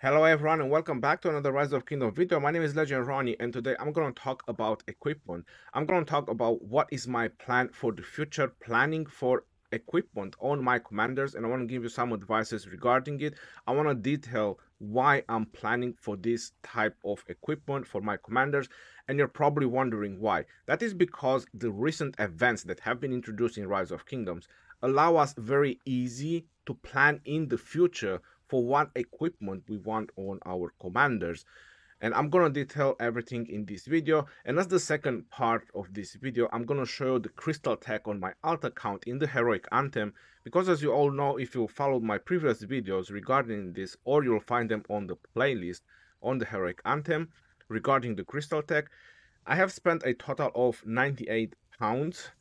Hello everyone and welcome back to another Rise of Kingdom video. My name is Legend Ronnie and today I'm going to talk about equipment. I'm going to talk about what is my plan for the future, planning for equipment on my commanders, and I want to give you some advices regarding it. I want to detail why I'm planning for this type of equipment for my commanders, and you're probably wondering why. That is because the recent events that have been introduced in Rise of Kingdoms allow us very easy to plan in the future for what equipment we want on our commanders. And I'm going to detail everything in this video. And as the second part of this video, I'm going to show you the crystal tech on my alt account in the Heroic Anthem, because as you all know, if you followed my previous videos regarding this, or you'll find them on the playlist on the Heroic Anthem regarding the crystal tech, I have spent a total of 98 pounds.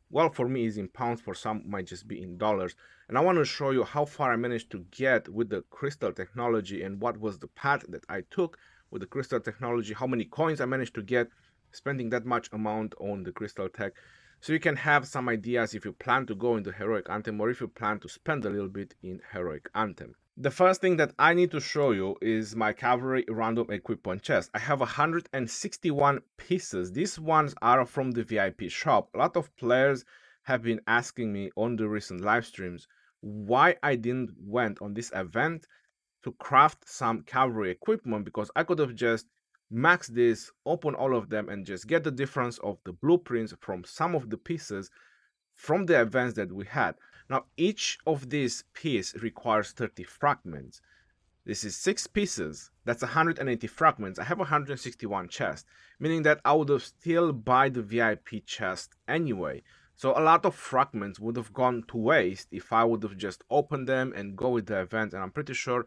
Well, for me is in pounds, for some might just be in dollars. And I want to show you how far I managed to get with the crystal technology and what was the path that I took with the crystal technology, how many coins I managed to get spending that much amount on the crystal tech. So you can have some ideas if you plan to go into Heroic Anthem or if you plan to spend a little bit in Heroic Anthem. The first thing that I need to show you is my cavalry random equipment chest. I have 161 pieces. These ones are from the VIP shop. A lot of players have been asking me on the recent live streams why I didn't went on this event to craft some cavalry equipment, because I could have just maxed this, open all of them, and just get the difference of the blueprints from some of the pieces from the events that we had. Now, each of these pieces requires 30 fragments. This is 6 pieces. That's 180 fragments. I have 161 chests, meaning that I would have still buy the VIP chest anyway. So a lot of fragments would have gone to waste if I would have just opened them and go with the event. And I'm pretty sure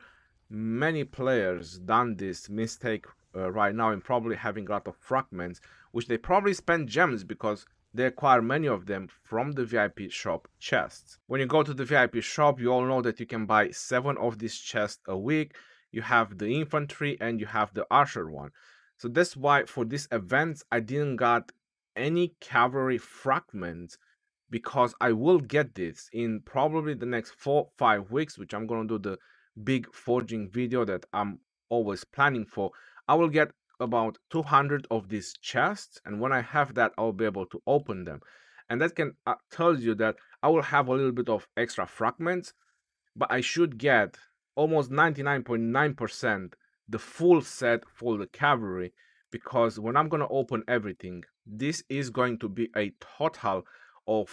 many players done this mistake right now in probably having a lot of fragments, which they probably spend gems because they acquire many of them from the VIP shop chests. When you go to the VIP shop, you all know that you can buy 7 of these chests a week. You have the infantry and you have the archer one. So that's why for this event, I didn't got any cavalry fragments, because I will get this in probably the next 4-5 weeks, which I'm going to do the big forging video that I'm always planning for. I will get about 200 of these chests, and when I have that, I'll be able to open them. And that can tell you that I will have a little bit of extra fragments, but I should get almost 99.9% the full set for the cavalry, because when I'm going to open everything, this is going to be a total of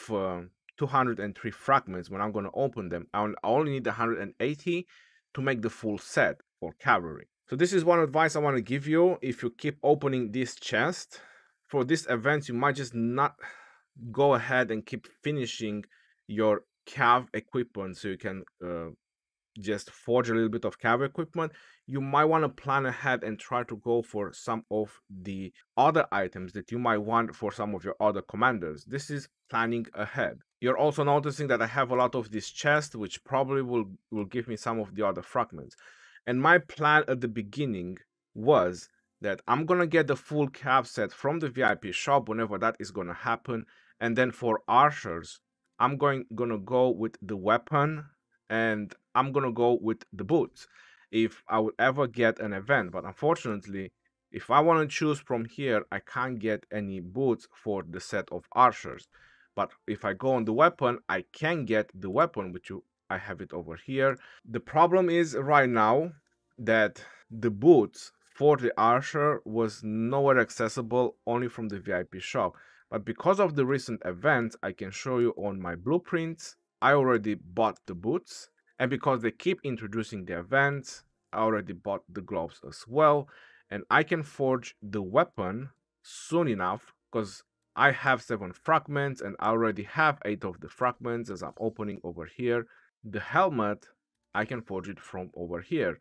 203 fragments when I'm going to open them. I only need 180 to make the full set for cavalry. So this is one advice I want to give you. If you keep opening this chest for this event, you might just not go ahead and keep finishing your cav equipment so you can just forge a little bit of cav equipment. You might want to plan ahead and try to go for some of the other items that you might want for some of your other commanders. This is planning ahead. You're also noticing that I have a lot of this chest, which probably will give me some of the other fragments. And my plan at the beginning was that I'm gonna get the full cav set from the VIP shop whenever that is gonna happen. And then for archers, I'm gonna go with the weapon, and I'm gonna go with the boots if I would ever get an event. But unfortunately, if I want to choose from here, I can't get any boots for the set of archers. But if I go on the weapon, I can get the weapon, which I have it over here. The problem is right now that the boots for the archer was nowhere accessible, only from the VIP shop. But because of the recent events, I can show you on my blueprints, I already bought the boots. And because they keep introducing the events, I already bought the gloves as well. And I can forge the weapon soon enough, because I have 7 fragments and I already have 8 of the fragments as I'm opening over here. The helmet, I can forge it from over here.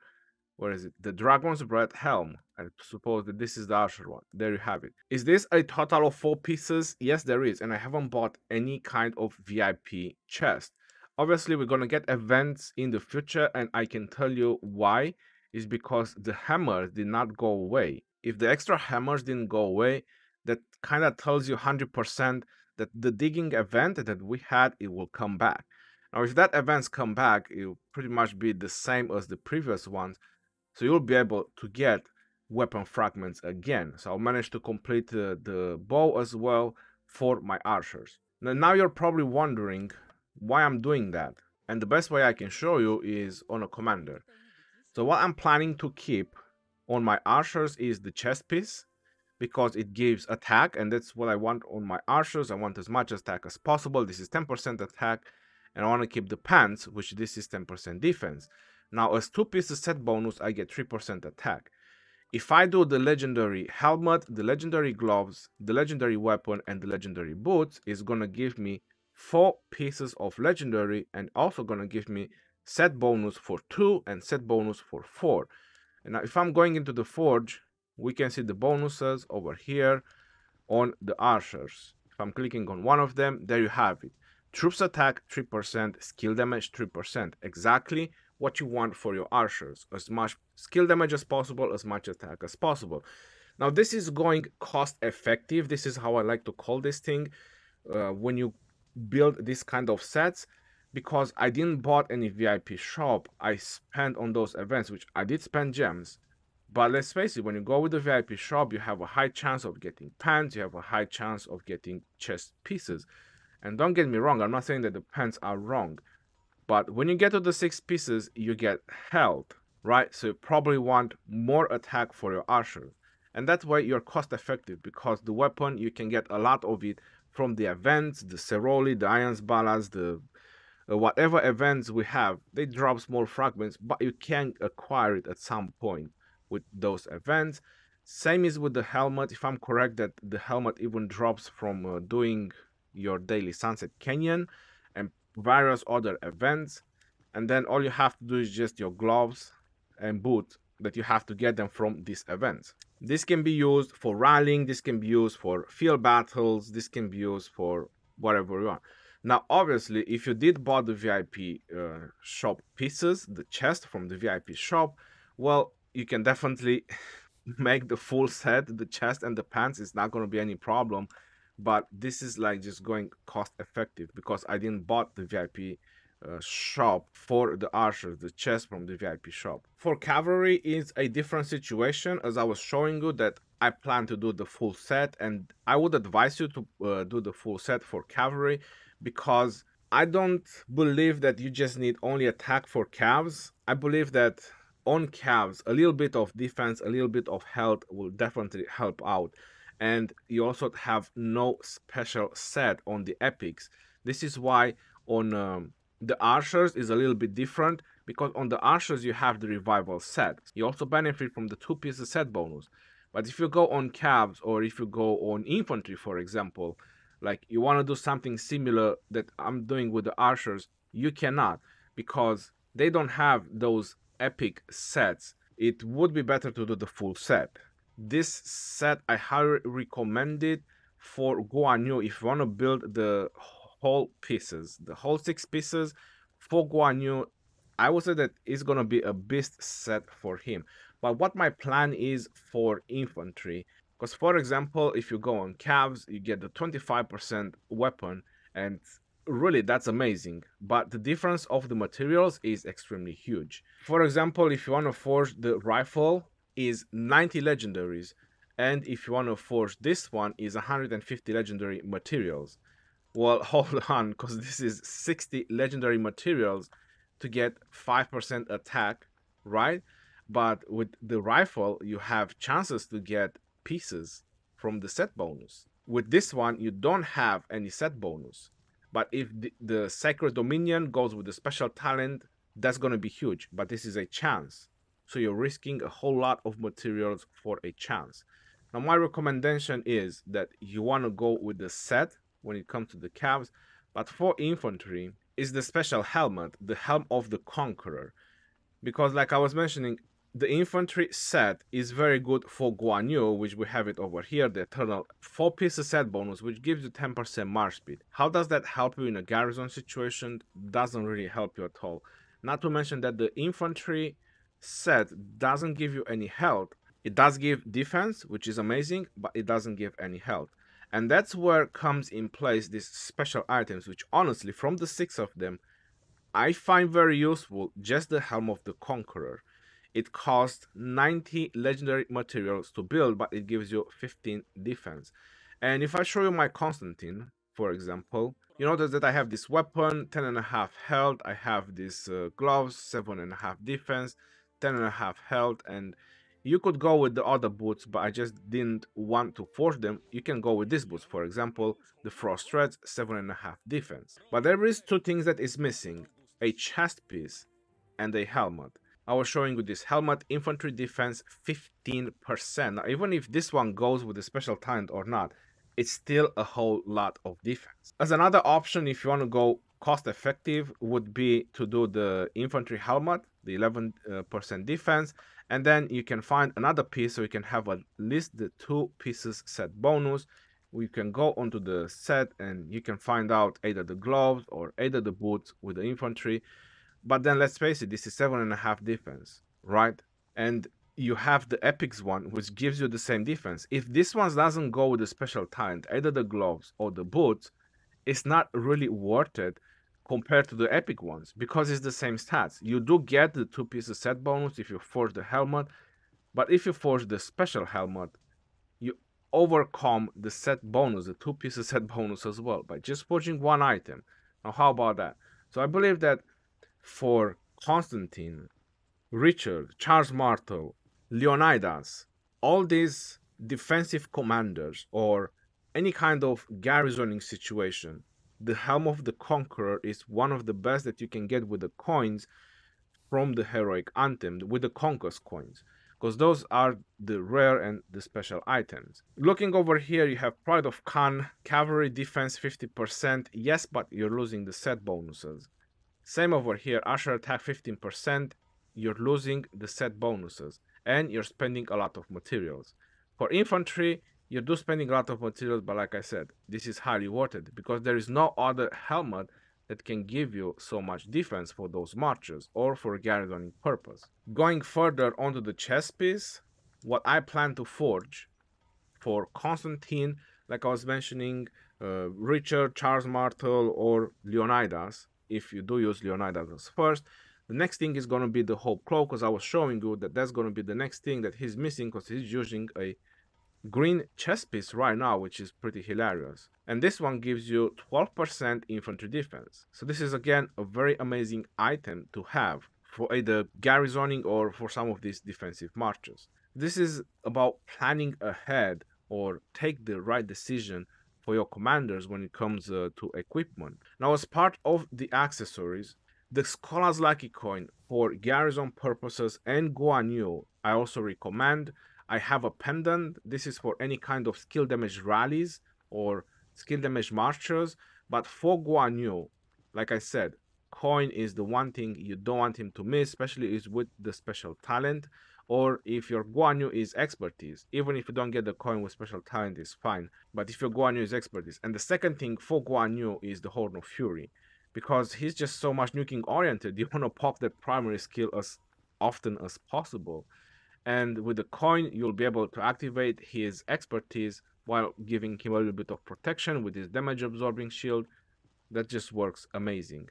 Where is it? The Dragon's Breath Helm. I suppose that this is the Archer one. There you have it. Is this a total of 4 pieces? Yes, there is. And I haven't bought any kind of VIP chest. Obviously, we're going to get events in the future, and I can tell you why. Is because the hammers did not go away. If the extra hammers didn't go away, that kind of tells you 100% that the digging event that we had, it will come back. Now, if that events come back, it will pretty much be the same as the previous ones. So you'll be able to get weapon fragments again. So I'll manage to complete the bow as well for my archers. Now you're probably wondering why I'm doing that. And the best way I can show you is on a commander. So what I'm planning to keep on my archers is the chest piece, because it gives attack, and that's what I want on my archers. I want as much attack as possible. This is 10% attack, and I want to keep the pants, which this is 10% defense. Now, as 2 pieces set bonus, I get 3% attack. If I do the legendary helmet, the legendary gloves, the legendary weapon, and the legendary boots, is gonna give me 4 pieces of legendary, and also gonna give me set bonus for 2 and set bonus for 4. And now if I'm going into the forge, we can see the bonuses over here on the archers. If I'm clicking on one of them, there you have it. Troops attack 3%, skill damage 3%. Exactly what you want for your archers. As much skill damage as possible, as much attack as possible. Now this is going cost effective. This is how I like to call this thing when you build this kind of sets, because I didn't bought any VIP shop. I spent on those events, which I did spend gems. But let's face it, when you go with the VIP shop, you have a high chance of getting pants, you have a high chance of getting chest pieces. And don't get me wrong, I'm not saying that the pants are wrong. But when you get to the 6 pieces, you get health, right? So you probably want more attack for your archer. And that way you're cost effective, because the weapon, you can get a lot of it from the events, the Ceroli, the Iron's Balance, the whatever events we have. They drop small fragments, but you can acquire it at some point with those events. Same is with the helmet. If I'm correct, that the helmet even drops from doing your daily Sunset Canyon and various other events. And then all you have to do is just your gloves and boots, that you have to get them from these events. This can be used for rallying, this can be used for field battles, this can be used for whatever you want. Now, obviously, if you did buy the VIP shop pieces, the chest from the VIP shop, well, you can definitely make the full set, the chest and the pants. It's not going to be any problem. But this is like just going cost effective, because I didn't bought the VIP shop for the archers, the chest from the VIP shop. For cavalry is a different situation, as I was showing you that I plan to do the full set, and I would advise you to do the full set for cavalry, because I don't believe that you just need only attack for calves. I believe that on calves, a little bit of defense, a little bit of health will definitely help out. And you also have no special set on the epics. This is why on the archers is a little bit different, because on the archers you have the revival set. You also benefit from the 2 pieces set bonus. But if you go on calves, or if you go on infantry, for example, like you want to do something similar that I'm doing with the archers, you cannot, because they don't have those epic sets. It would be better to do the full set. This set I highly recommend it for Guan Yu if you want to build the whole pieces, the whole 6 pieces for Guan Yu. I would say that it's gonna be a beast set for him. But what my plan is for infantry, because for example, if you go on calves, you get the 25% weapon, and really that's amazing. But the difference of the materials is extremely huge. For example, if you want to forge the rifle, is 90 legendaries, and if you want to forge this one is 150 legendary materials. Well, hold on, because this is 60 legendary materials to get 5% attack, right? But with the rifle you have chances to get pieces from the set bonus. With this one you don't have any set bonus, but if the Sacred Dominion goes with the special talent, that's going to be huge. But this is a chance. So you're risking a whole lot of materials for a chance. Now my recommendation is that you want to go with the set when it comes to the calves, but for infantry is the special helmet, the Helm of the Conqueror. Because like I was mentioning, the infantry set is very good for Guan Yu, which we have it over here, the eternal 4 pieces set bonus, which gives you 10% march speed. How does that help you in a garrison situation? Doesn't really help you at all. Not to mention that the infantry set doesn't give you any health. It does give defense, which is amazing, but it doesn't give any health. And that's where comes in place these special items, which honestly, from the 6 of them, I find very useful. Just the Helm of the Conqueror. It costs 90 legendary materials to build, but it gives you 15 defense. And if I show you my Constantine, for example, you notice that I have this weapon, 10.5 health, I have these gloves, 7.5 defense, 10.5 health, and you could go with the other boots, but I just didn't want to force them. You can go with these boots, for example, the Frost Threads, 7.5 defense. But there is two things that is missing, a chest piece and a helmet. I was showing you this helmet, infantry defense 15%. Now, even if this one goes with a special talent or not, it's still a whole lot of defense. As another option, if you want to go cost effective, would be to do the infantry helmet, the 11% defense, and then you can find another piece so you can have at least the 2 pieces set bonus. We can go onto the set and you can find out either the gloves or either the boots with the infantry. But then let's face it, this is 7.5 defense, right? And you have the epics one, which gives you the same defense. If this one doesn't go with the special talent, either the gloves or the boots, it's not really worth it compared to the epic ones, because it's the same stats. You do get the 2 pieces set bonus if you forge the helmet, but if you forge the special helmet, you overcome the set bonus, the 2 pieces set bonus as well, by just forging one item. Now, how about that? So I believe that for Constantine, Richard, Charles Martel, Leonidas, all these defensive commanders or any kind of garrisoning situation, the Helm of the Conqueror is one of the best that you can get with the coins from the Heroic Anthem, with the Conquest coins, because those are the rare and the special items. Looking over here, you have Pride of Khan, cavalry defense 50%, yes, but you're losing the set bonuses. Same over here, Usher attack 15%, you're losing the set bonuses, and you're spending a lot of materials. For infantry, you do spending a lot of materials, but like I said, this is highly worth it, because there is no other helmet that can give you so much defense for those marches, or for garrisoning purpose. Going further onto the chest piece, what I plan to forge for Constantine, like I was mentioning, Richard, Charles Martel, or Leonidas, if you do use Leonidas as first, the next thing is going to be the Hope Cloak, because I was showing you that that's going to be the next thing that he's missing, because he's using a green chest piece right now, which is pretty hilarious. And this one gives you 12% infantry defense. So this is again a very amazing item to have for either garrisoning or for some of these defensive marches. This is about planning ahead or take the right decision for your commanders when it comes to equipment. Now, as part of the accessories, the Scholar's Lucky Coin for garrison purposes and Guan Yu, I also recommend. I have a pendant. This is for any kind of skill damage rallies or skill damage marchers. But for Guan Yu, like I said, coin is the one thing you don't want him to miss, especially is with the special talent. Or if your Guan Yu is expertise, even if you don't get the coin with special talent, is fine. But if your Guan Yu is expertise. And the second thing for Guan Yu is the Horn of Fury, because he's just so much nuking oriented. You want to pop that primary skill as often as possible. And with the coin, you'll be able to activate his expertise while giving him a little bit of protection with his damage absorbing shield. That just works amazing.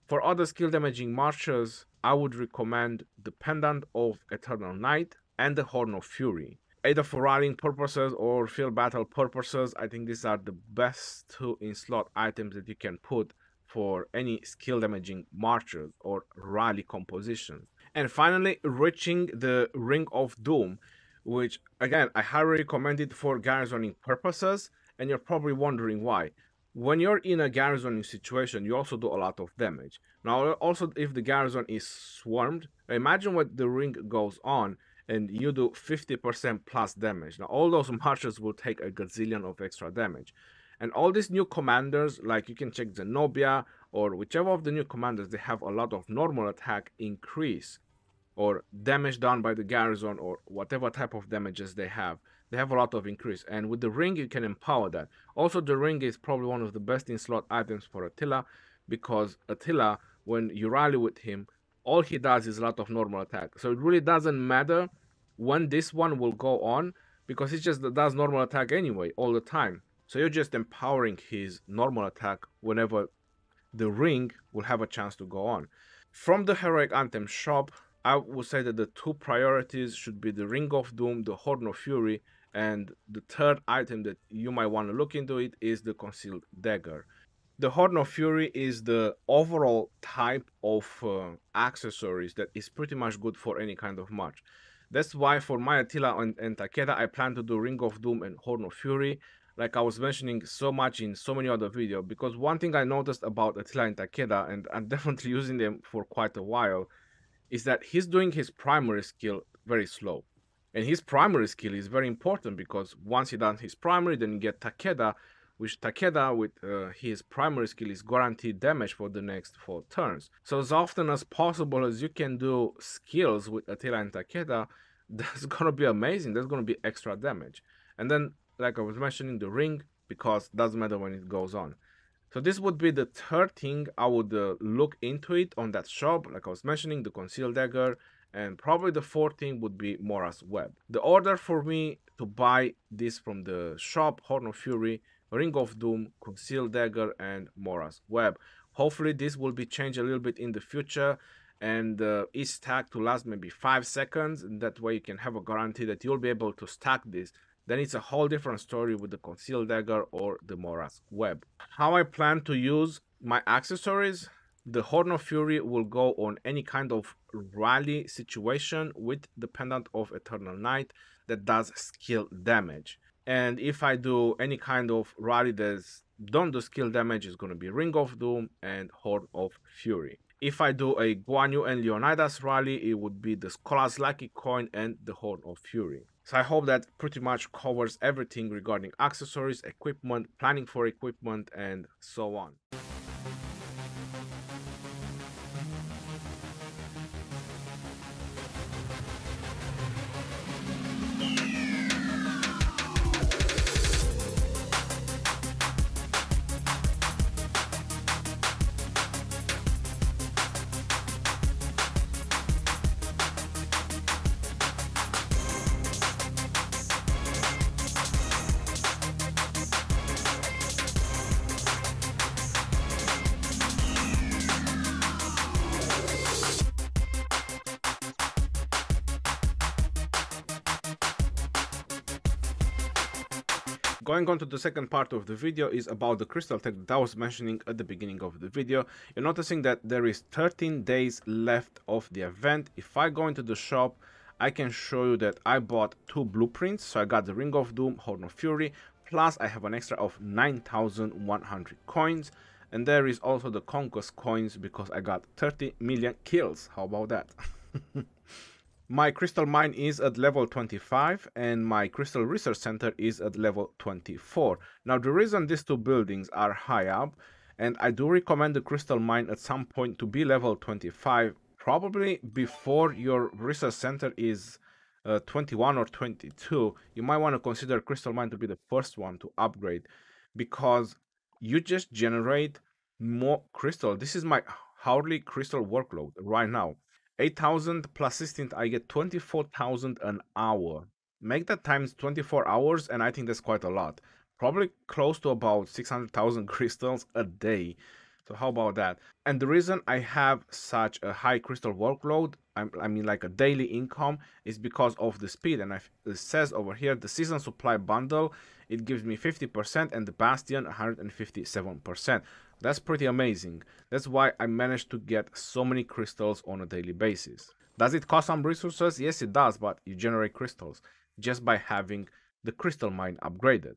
For other skill damaging marches, I would recommend the Pendant of Eternal Night and the Horn of Fury. Either for rallying purposes or field battle purposes, I think these are the best 2 in-slot items that you can put for any skill damaging marches or rally compositions. And finally, reaching the Ring of Doom, which again, I highly recommend it for garrisoning purposes, and you're probably wondering why. When you're in a garrisoning situation, you also do a lot of damage. Now, also if the garrison is swarmed, imagine what the ring goes on, and you do 50% plus damage. Now, all those marches will take a gazillion of extra damage. And all these new commanders, like you can check Zenobia, or whichever of the new commanders, they have a lot of normal attack increase, or damage done by the garrison, or whatever type of damages they have a lot of increase. And with the ring, you can empower that. Also, the ring is probably one of the best in-slot items for Attila, because Attila, when you rally with him, all he does is a lot of normal attack. So it really doesn't matter when this one will go on, because he just does normal attack anyway, all the time. So you're just empowering his normal attack whenever the ring will have a chance to go on. From the Heroic Anthem shop, I would say that the two priorities should be the Ring of Doom, the Horn of Fury, and the third item that you might want to look into it is the Concealed Dagger. The Horn of Fury is the overall type of accessories that is pretty much good for any kind of match. That's why for my Attila and Takeda, I plan to do Ring of Doom and Horn of Fury, like I was mentioning so much in so many other videos. Because one thing I noticed about Attila and Takeda, and I'm definitely using them for quite a while, is that he's doing his primary skill very slow. And his primary skill is very important because once he does his primary, then you get Takeda, which Takeda with his primary skill is guaranteed damage for the next 4 turns. So as often as possible as you can do skills with Attila and Takeda, that's gonna be amazing. That's gonna be extra damage. And then, like I was mentioning, the ring, because it doesn't matter when it goes on. So this would be the third thing I would look into it on that shop, like I was mentioning, the Concealed Dagger, and probably the fourth thing would be Mora's Web. The order for me to buy this from the shop, Horn of Fury, Ring of Doom, Concealed Dagger, and Mora's Web. Hopefully this will be changed a little bit in the future, and each stack to last maybe 5 seconds, and that way you can have a guarantee that you'll be able to stack this. Then it's a whole different story with the Concealed Dagger or the Mora's Web. How I plan to use my accessories: the Horn of Fury will go on any kind of rally situation with the Pendant of Eternal Night that does skill damage. And if I do any kind of rally that don't do skill damage, it's going to be Ring of Doom and Horn of Fury. If I do a Guan Yu and Leonidas rally, it would be the Scholar's Lucky Coin and the Horn of Fury. So I hope that pretty much covers everything regarding accessories, equipment, planning for equipment, and so on. Going on to the second part of the video is about the crystal tech that I was mentioning at the beginning of the video. You're noticing that there is 13 days left of the event. If I go into the shop, I can show you that I bought 2 blueprints. So I got the Ring of Doom, Horn of Fury, plus I have an extra of 9,100 coins. And there is also the Conquest coins because I got 30 million kills. How about that? My crystal mine is at level 25 and my crystal research center is at level 24. Now the reason these 2 buildings are high up, and I do recommend the crystal mine at some point to be level 25, probably before your research center is 21 or 22, you might want to consider crystal mine to be the first one to upgrade, because you just generate more crystal. This is my hourly crystal workload right now. 8,000 plus 16, I get 24,000 an hour. Make that times 24 hours and I think that's quite a lot. Probably close to about 600,000 crystals a day. So how about that? And the reason I have such a high crystal workload, I mean like a daily income, is because of the speed. And it says over here, the season supply bundle, it gives me 50% and the Bastion 157%. That's pretty amazing. That's why I managed to get so many crystals on a daily basis. Does it cost some resources? Yes, it does, but you generate crystals just by having the crystal mine upgraded.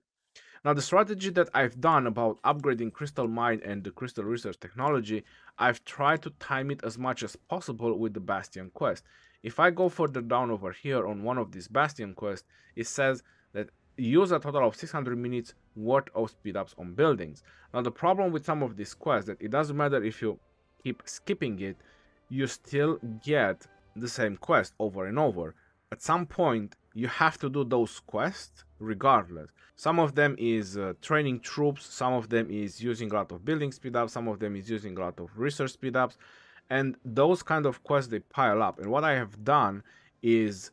Now, the strategy that I've done about upgrading crystal mine and the crystal research technology, I've tried to time it as much as possible with the Bastion quest. If I go further down over here on one of these Bastion quests, it says that use a total of 600 minutes worth of speed ups on buildings. Now the problem with some of these quests that it doesn't matter if you keep skipping it, you still get the same quest over and over. At some point you have to do those quests regardless. Some of them is training troops, some of them is using a lot of building speed ups, some of them is using a lot of research speed ups, and those kind of quests, they pile up. And what I have done is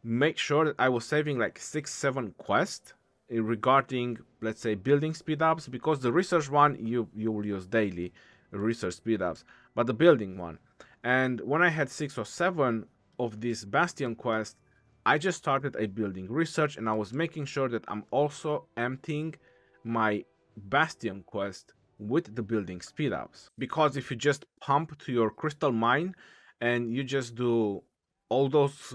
make sure that I was saving like 6-7 quests regarding, let's say, building speed ups, because the research one you will use daily research speed ups, but the building one, and when I had 6 or 7 of this Bastion quest, I just started a building research, and I was making sure that I'm also emptying my Bastion quest with the building speed ups. Because if you just pump to your crystal mine and you just do all those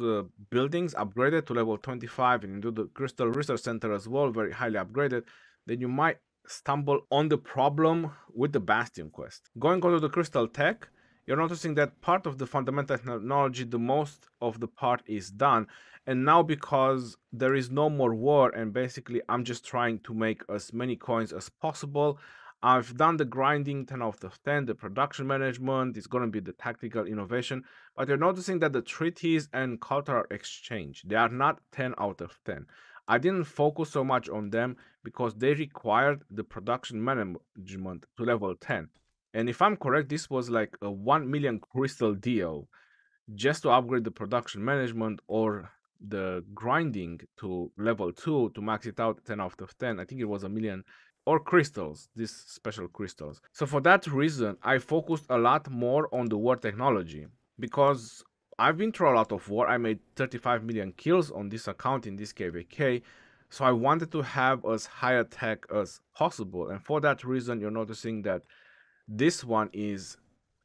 buildings upgraded to level 25 and you do the crystal research center as well, very highly upgraded, then you might stumble on the problem with the Bastion quest. Going on to the crystal tech, you're noticing that part of the fundamental technology, the most of the part is done. And now, because there is no more war and basically I'm just trying to make as many coins as possible, I've done the grinding 10 out of 10, the production management is going to be the tactical innovation, but you're noticing that the treaties and cultural exchange, they are not 10 out of 10. I didn't focus so much on them because they required the production management to level 10. And if I'm correct, this was like a 1 million crystal deal just to upgrade the production management or the grinding to level 2 to max it out 10 out of 10. I think it was a million or crystals, these special crystals. So for that reason, I focused a lot more on the war technology because I've been through a lot of war. I made 35 million kills on this account in this KVK. So I wanted to have as high a tech as possible. And for that reason, you're noticing that this one is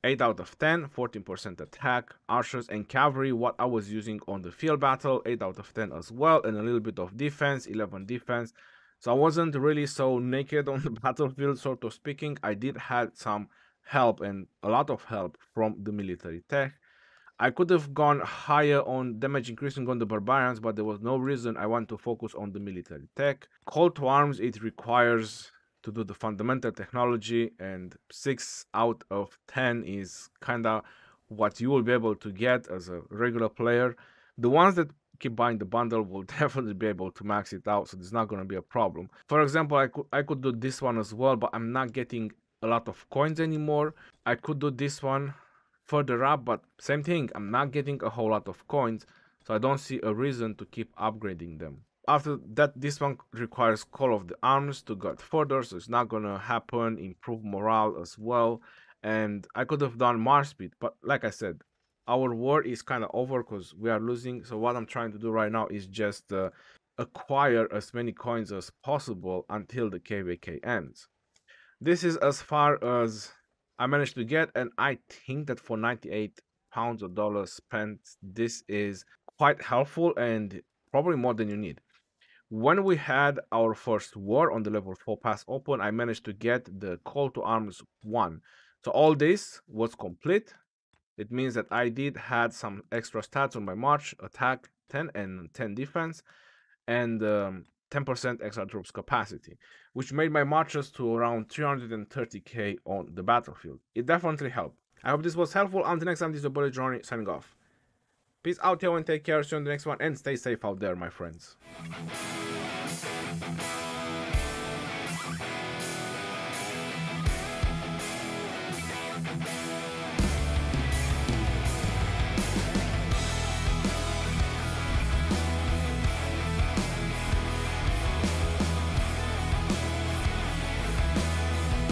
8 out of 10, 14% attack, archers and cavalry, what I was using on the field battle, 8 out of 10 as well, and a little bit of defense, 11 defense. So I wasn't really so naked on the battlefield, sort of speaking. I did had some help and a lot of help from the military tech. I could have gone higher on damage increasing on the barbarians, but there was no reason I want to focus on the military tech. Call to arms, it requires to do the fundamental technology, and 6 out of 10 is kind of what you will be able to get as a regular player. The ones that keep buying the bundle will definitely be able to max it out, so there's not going to be a problem. For example, I could do this one as well, but I'm not getting a lot of coins anymore. I could do this one further up, but same thing, I'm not getting a whole lot of coins, so I don't see a reason to keep upgrading them. After that, this one requires Call of the Arms to get further, so it's not gonna happen. Improve morale as well, and I could have done March speed, but like I said, our war is kind of over because we are losing. So what I'm trying to do right now is just acquire as many coins as possible until the KVK ends. This is as far as I managed to get, and I think that for 98 pounds or dollars spent, this is quite helpful and probably more than you need. When we had our first war on the level 4 pass open, I managed to get the Call to Arms 1. So all this was complete. It means that I did had some extra stats on my march, attack 10 and 10 defense, and 10% extra troops capacity, which made my marches to around 330k on the battlefield. It definitely helped. I hope this was helpful. Until next time, this is your buddy Johnny signing off. Peace out, y'all, and take care. See you on the next one, and stay safe out there, my friends.